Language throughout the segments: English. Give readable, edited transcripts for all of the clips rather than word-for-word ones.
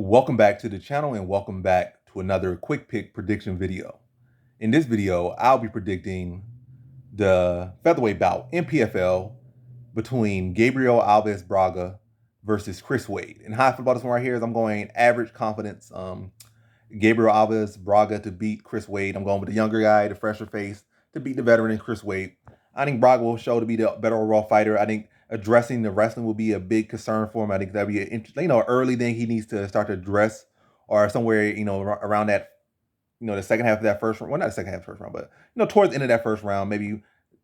Welcome back to the channel and welcome back to another quick pick prediction video. In this video, I'll be predicting the featherweight bout in PFL between Gabriel Alves Braga versus Chris Wade. And how I feel about this one right here is I'm going average confidence. Gabriel Alves Braga to beat Chris Wade. I'm going with the younger guy, the fresher face, to beat the veteran Chris Wade. I think Braga will show to be the better overall fighter. I think addressing the wrestling will be a big concern for him. I think that'll be an interesting, early thing he needs to start to address, or somewhere, around that, the second half of that first round. Well, not the second half of the first round, but towards the end of that first round, maybe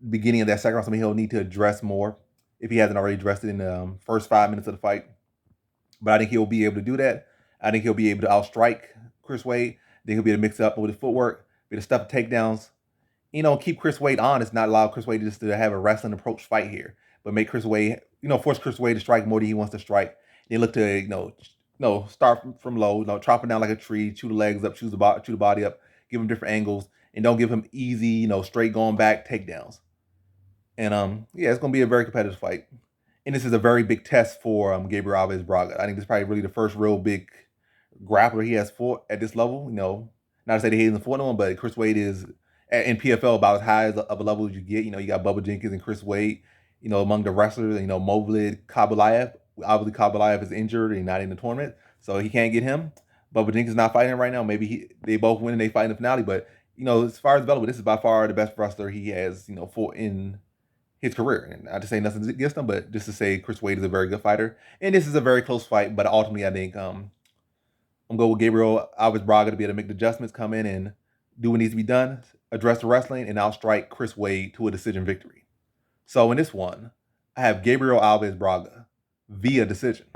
beginning of that second round, something he'll need to address more if he hasn't already addressed it in the first 5 minutes of the fight. But I think he'll be able to do that. I think he'll be able to outstrike Chris Wade. I think he'll be able to mix it up with his footwork, be able to stuff the takedowns, keep Chris Wade honest, not allow Chris Wade just to have a wrestling approach fight here, but make Chris Wade, force Chris Wade to strike more than he wants to strike. They look to, start from low, chop him down like a tree, chew the legs up, chew the body up, give him different angles, and don't give him easy, straight going back takedowns. And yeah, it's gonna be a very competitive fight. And this is a very big test for Gabriel Alves Braga. I think this is probably really the first real big grappler he has fought at this level. Not to say that he hasn't fought no one, but Chris Wade is in PFL about as high of a level as you get. You got Bubba Jenkins and Chris Wade, among the wrestlers, Movlid Kabalayev. Obviously, Kabalayev is injured and not in the tournament, so he can't get him. Bubba Jenkins is not fighting right now. Maybe they both win and they fight in the finale. But, as far as development, this is by far the best wrestler he has, fought in his career. And not to say nothing against him, but just to say Chris Wade is a very good fighter. And this is a very close fight, but ultimately I think I'm going with Gabriel Alves Braga to be able to make the adjustments, come in and do what needs to be done, address the wrestling, and outstrike Chris Wade to a decision victory. So in this one, I have Gabriel Alves Braga via decision.